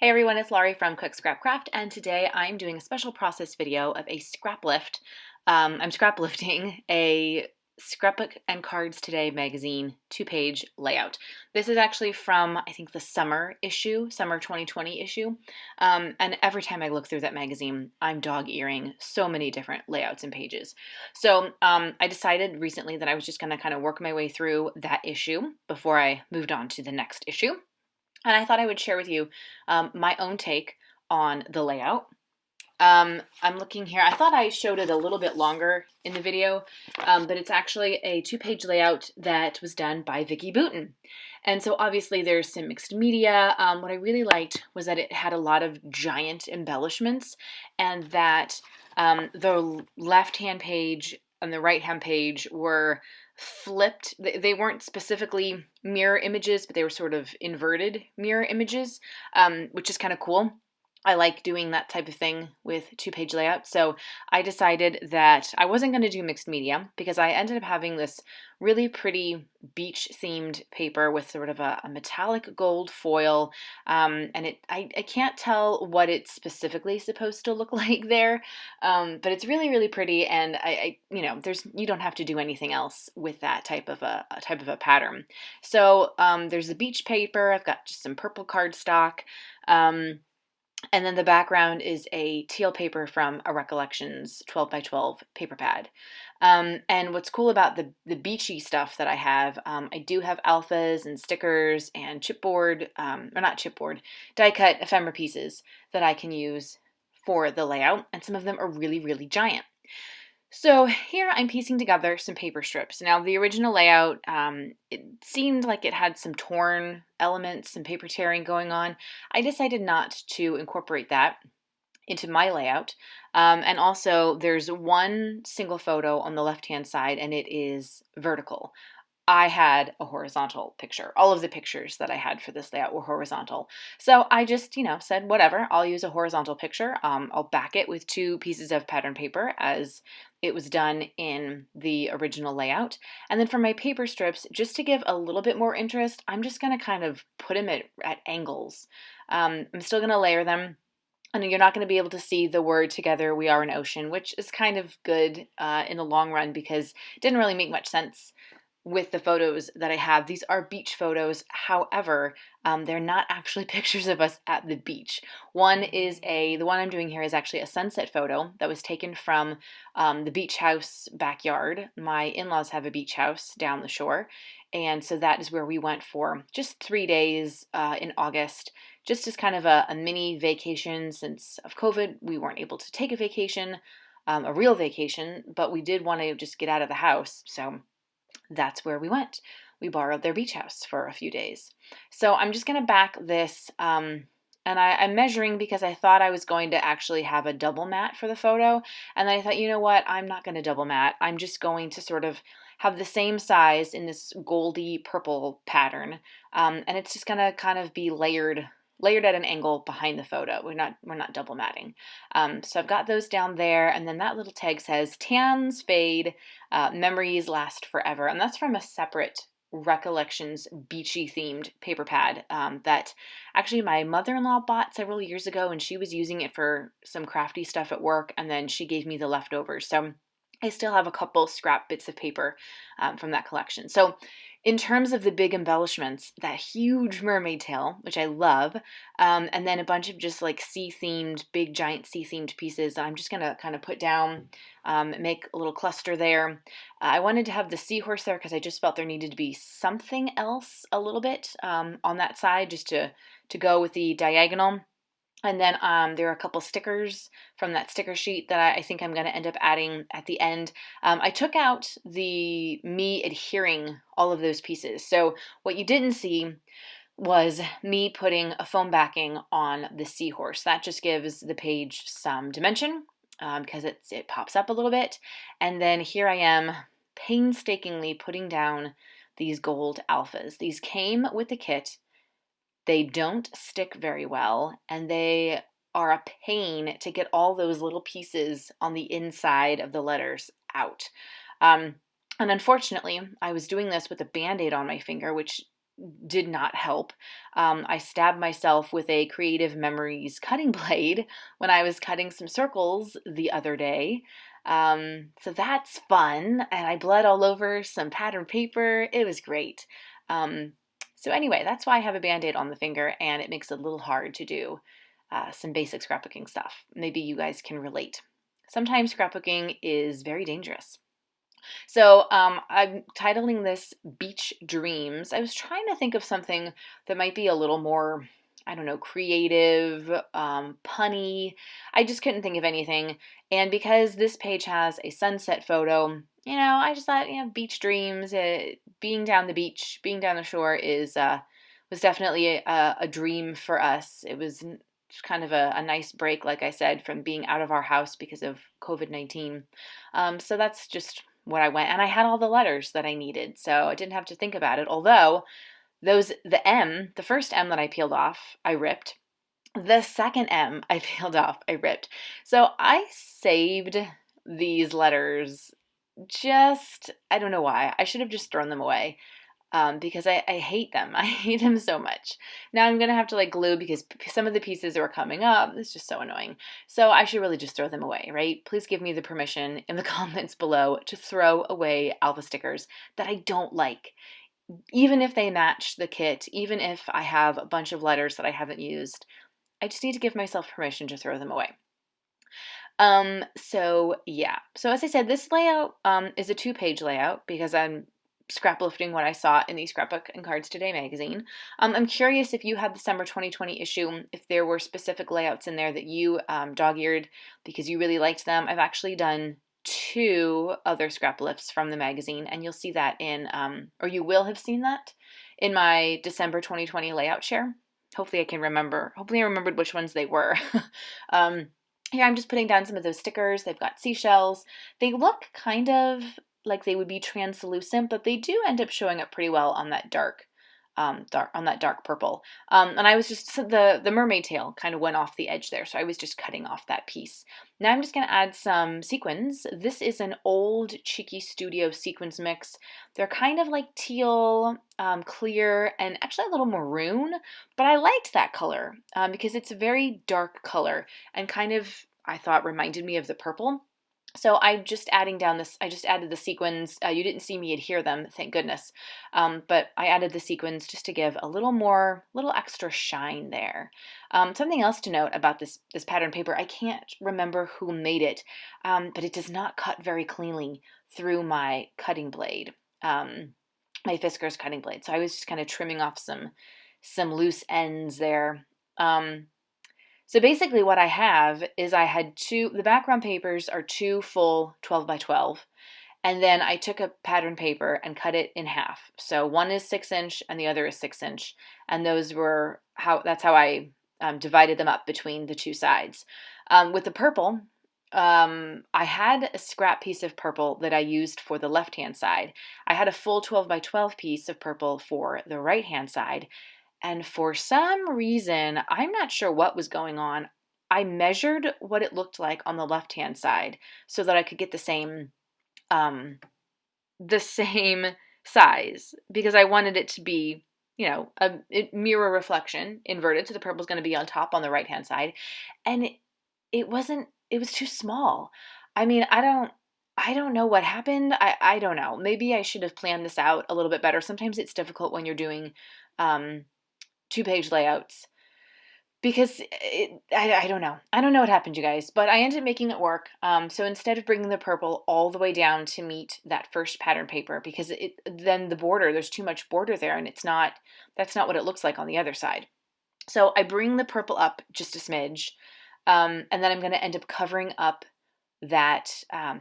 Hey everyone, it's Laurie from Quick Scrap Craft, and today I'm doing a special process video of a scrap lift. I'm scrap lifting a Scrapbook and Cards Today magazine 2-page layout. This is actually from, I think, the summer issue, summer 2020 issue. And every time I look through that magazine, I'm dog-earing so many different layouts and pages. So I decided recently that I was just going to kind of work my way through that issue before I moved on to the next issue. And I thought I would share with you my own take on the layout. I'm looking here. I thought I showed it a little bit longer in the video, but it's actually a 2-page layout that was done by Vicki Boutin. And so obviously there's some mixed media. What I really liked was that it had a lot of giant embellishments, and that the left-hand page and the right-hand page were flipped. They weren't specifically mirror images, but they were sort of inverted mirror images, which is kind of cool. I like doing that type of thing with 2-page layouts. So I decided that I wasn't going to do mixed media because I ended up having this really pretty beach themed paper with sort of a metallic gold foil. And I can't tell what it's specifically supposed to look like there. But it's really, really pretty. And you don't have to do anything else with that type of a pattern. So there's the beach paper. I've got just some purple cardstock. And then the background is a teal paper from a Recollections 12 by 12 paper pad. And what's cool about the beachy stuff that I have, I do have alphas and stickers and chipboard, or not chipboard, die cut ephemera pieces that I can use for the layout. And some of them are really, really giant. So here I'm piecing together some paper strips. Now the original layout, it seemed like it had some torn elements, some paper tearing going on. I decided not to incorporate that into my layout. And also there's one single photo on the left-hand side and it is vertical. I had a horizontal picture. All of the pictures that I had for this layout were horizontal. So I just, said, whatever, I'll use a horizontal picture. I'll back it with 2 pieces of pattern paper as it was done in the original layout. And then for my paper strips, just to give a little bit more interest, I'm just going to kind of put them at angles. I'm still going to layer them. And you're not going to be able to see the word "Together We Are an Ocean," which is kind of good in the long run because it didn't really make much sense with the photos that I have. These are beach photos. However, they're not actually pictures of us at the beach. The one I'm doing here is actually a sunset photo that was taken from the beach house backyard. My in-laws have a beach house down the shore. And so that is where we went for just 3 days in August, just as kind of a mini vacation. Since of COVID, we weren't able to take a vacation, a real vacation, but we did want to just get out of the house. So that's where we went. We borrowed their beach house for a few days. So I'm just going to back this, and I'm measuring because I thought I was going to actually have a double mat for the photo. And then I thought, you know what, I'm not going to double mat. I'm just going to sort of have the same size in this goldy purple pattern. And it's just going to kind of be layered at an angle behind the photo. We're not double matting. So I've got those down there, and then that little tag says "Tans fade, memories last forever," and that's from a separate Recollections beachy themed paper pad that actually my mother-in-law bought several years ago, and she was using it for some crafty stuff at work, and then she gave me the leftovers. So I still have a couple scrap bits of paper from that collection. So in terms of the big embellishments, that huge mermaid tail, which I love, and then a bunch of just like sea-themed, big giant sea-themed pieces I'm just going to kind of put down, make a little cluster there. I wanted to have the seahorse there because I just felt there needed to be something else a little bit on that side just to go with the diagonal. And then there are a couple stickers from that sticker sheet that I think I'm going to end up adding at the end. I took out me adhering all of those pieces. So what you didn't see was me putting a foam backing on the seahorse. That just gives the page some dimension because it pops up a little bit. And then here I am painstakingly putting down these gold alphas. These came with the kit. They don't stick very well, and they are a pain to get all those little pieces on the inside of the letters out. And unfortunately, I was doing this with a Band-Aid on my finger, which did not help. I stabbed myself with a Creative Memories cutting blade when I was cutting some circles the other day. So that's fun. And I bled all over some pattern paper. It was great. So anyway, that's why I have a Band-Aid on the finger, and it makes it a little hard to do some basic scrapbooking stuff. Maybe you guys can relate. Sometimes scrapbooking is very dangerous. So I'm titling this Beach Dreams. I was trying to think of something that might be a little more, I don't know, creative, punny. I just couldn't think of anything. And because this page has a sunset photo, I just thought, beach dreams, being down the beach, being down the shore was definitely a dream for us. It was kind of a nice break, like I said, from being out of our house because of COVID-19. So that's just what I went, and I had all the letters that I needed, so I didn't have to think about it. Although the first M that I peeled off, I ripped. The second M I peeled off, I ripped. So I saved these letters I don't know why. I should have just thrown them away. Because I hate them. I hate them so much. Now I'm going to have to glue because some of the pieces are coming up. It's just so annoying. So I should really just throw them away, right? Please give me the permission in the comments below to throw away Alpha stickers that I don't like. Even if they match the kit, even if I have a bunch of letters that I haven't used, I just need to give myself permission to throw them away. So yeah. So as I said, this layout is a 2-page layout because I'm scraplifting what I saw in the Scrapbook and Cards Today magazine. I'm curious if you had the summer 2020 issue, if there were specific layouts in there that you dog-eared because you really liked them. I've actually done 2 other scraplifts from the magazine, and you'll see that or you will have seen that in my December 2020 layout share. Hopefully I can remember. Hopefully I remembered which ones they were. Here I'm just putting down some of those stickers. They've got seashells. They look kind of like they would be translucent, but they do end up showing up pretty well on that dark purple. And I was just, the mermaid tail kind of went off the edge there, so I was just cutting off that piece. Now I'm just going to add some sequins. This is an old Cheeky Studio sequins mix. They're kind of like teal, clear, and actually a little maroon, but I liked that color because it's a very dark color and kind of, I thought, reminded me of the purple. So I'm just adding down I just added the sequins. You didn't see me adhere them, thank goodness. But I added the sequins just to give a little extra shine there. Something else to note about this pattern paper, I can't remember who made it, but it does not cut very cleanly through my cutting blade, my Fiskars cutting blade. So I was just kind of trimming off some loose ends there. So basically what I have is I had the background papers are 2 full 12 by 12. And then I took a pattern paper and cut it in half. So one is 6-inch and the other is 6-inch. And that's how I divided them up between the 2 sides. With the purple, I had a scrap piece of purple that I used for the left-hand side. I had a full 12 by 12 piece of purple for the right-hand side. And for some reason, I'm not sure what was going on, I measured what it looked like on the left-hand side so that I could get the same size because I wanted it to be, a mirror reflection inverted. So the purple's going to be on top on the right-hand side. And it was too small. I mean, I don't know what happened. I don't know. Maybe I should have planned this out a little bit better. Sometimes it's difficult when you're doing 2-page layouts because I don't know. I don't know what happened, you guys, but I ended up making it work. So instead of bringing the purple all the way down to meet that first pattern paper, because then the border, there's too much border there, and that's not what it looks like on the other side. So I bring the purple up just a smidge, and then I'm going to end up covering up that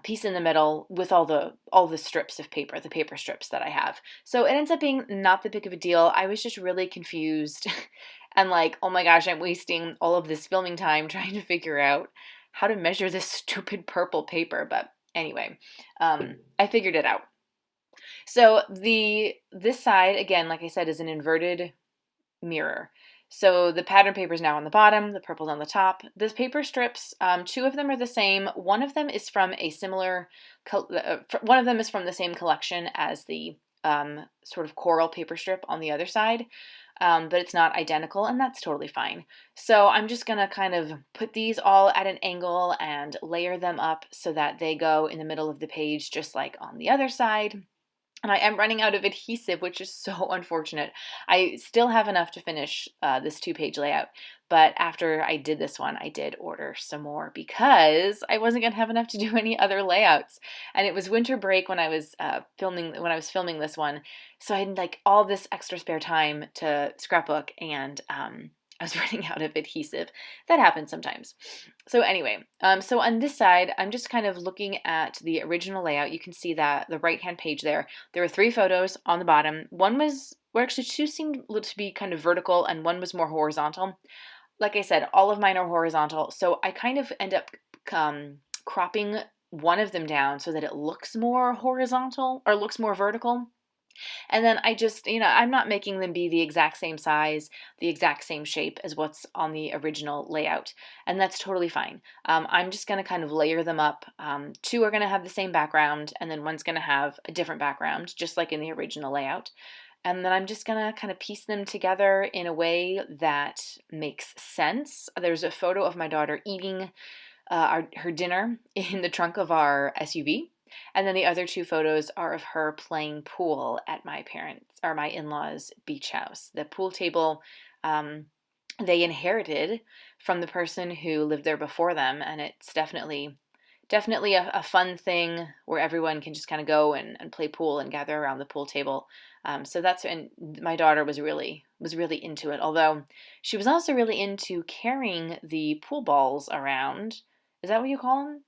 piece in the middle with all the strips of paper, the paper strips that I have. So it ends up being not that big of a deal. I was just really confused and like, oh my gosh, I'm wasting all of this filming time trying to figure out how to measure this stupid purple paper. But anyway, I figured it out. So this side, again, like I said, is an inverted mirror. So the pattern paper is now on the bottom, the purple's on the top. The paper strips, 2 of them are the same. One of them is from the same collection as the sort of coral paper strip on the other side. But it's not identical, and that's totally fine. So I'm just gonna kind of put these all at an angle and layer them up so that they go in the middle of the page just like on the other side. And I am running out of adhesive, which is so unfortunate. I still have enough to finish this 2-page layout, but after I did this one, I did order some more because I wasn't gonna have enough to do any other layouts. And it was winter break when I was filming this one, so I had like all this extra spare time to scrapbook, and I was running out of adhesive. That happens sometimes. So anyway, so on this side, I'm just kind of looking at the original layout. You can see that the right-hand page there were 3 photos on the bottom. Actually 2 seemed to be kind of vertical and one was more horizontal. Like I said, all of mine are horizontal, so I kind of end up cropping one of them down so that it looks more horizontal or looks more vertical. And then I just, I'm not making them be the exact same size, the exact same shape as what's on the original layout. And that's totally fine. I'm just going to kind of layer them up. 2 are going to have the same background, and then one's going to have a different background, just like in the original layout. And then I'm just going to kind of piece them together in a way that makes sense. There's a photo of my daughter eating her dinner in the trunk of our SUV. And then the other 2 photos are of her playing pool at my in-laws' beach house. The pool table they inherited from the person who lived there before them, and it's definitely a fun thing where everyone can just kind of go and play pool and gather around the pool table. And my daughter was really into it, although she was also really into carrying the pool balls around. Is that what you call them?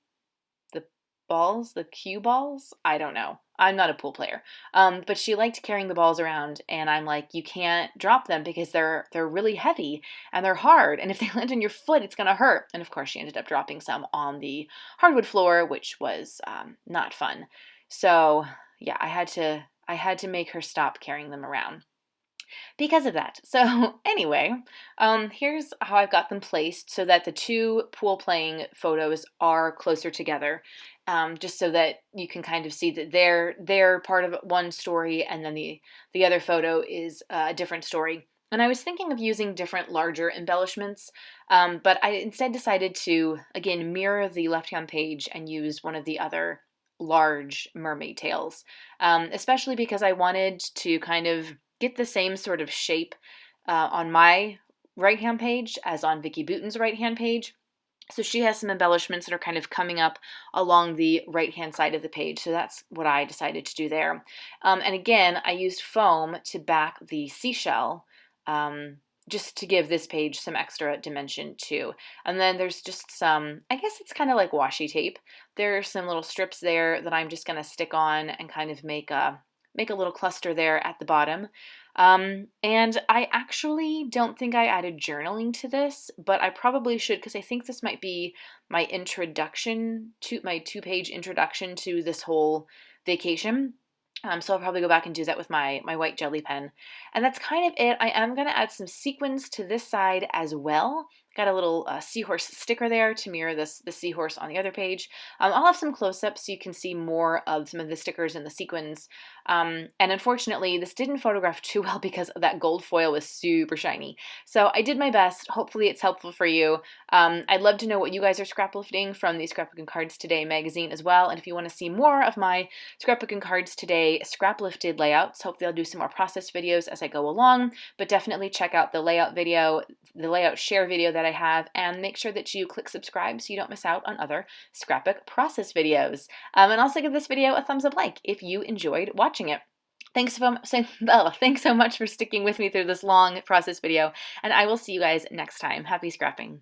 Balls, the cue balls? I don't know. I'm not a pool player. But she liked carrying the balls around, and I'm like, you can't drop them because they're really heavy and they're hard, and if they land on your foot, it's gonna hurt. And of course, she ended up dropping some on the hardwood floor, which was not fun. So yeah, I had to make her stop carrying them around because of that. So anyway, here's how I've got them placed so that the 2 pool playing photos are closer together, just so that you can kind of see that they're part of one story, and then the other photo is a different story. And I was thinking of using different larger embellishments, but I instead decided to, again, mirror the left-hand page and use one of the other large mermaid tails, especially because I wanted to kind of get the same sort of shape on my right-hand page as on Vicki Boutin's right-hand page. So she has some embellishments that are kind of coming up along the right-hand side of the page. So that's what I decided to do there. And again, I used foam to back the seashell, just to give this page some extra dimension too. And then there's just some, I guess it's kind of like washi tape. There are some little strips there that I'm just going to stick on and kind of make a little cluster there at the bottom. And I actually don't think I added journaling to this, but I probably should, because I think this might be my 2-page introduction to this whole vacation. So I'll probably go back and do that with my white jelly pen. And that's kind of it. I am going to add some sequins to this side as well. Got a little seahorse sticker there to mirror the seahorse on the other page. I'll have some close-ups so you can see more of some of the stickers and the sequins. And unfortunately, this didn't photograph too well because that gold foil was super shiny. So I did my best. Hopefully it's helpful for you. I'd love to know what you guys are scraplifting from the Scrapbook and Cards Today magazine as well. And if you want to see more of my Scrapbook and Cards Today scraplifted layouts, hopefully I'll do some more process videos as I go along. But definitely check out the layout video, the layout share video that I have, and make sure that you click subscribe so you don't miss out on other scrapbook process videos. And also give this video a thumbs up like if you enjoyed watching it. Thanks so much for sticking with me through this long process video, and I will see you guys next time. Happy scrapping.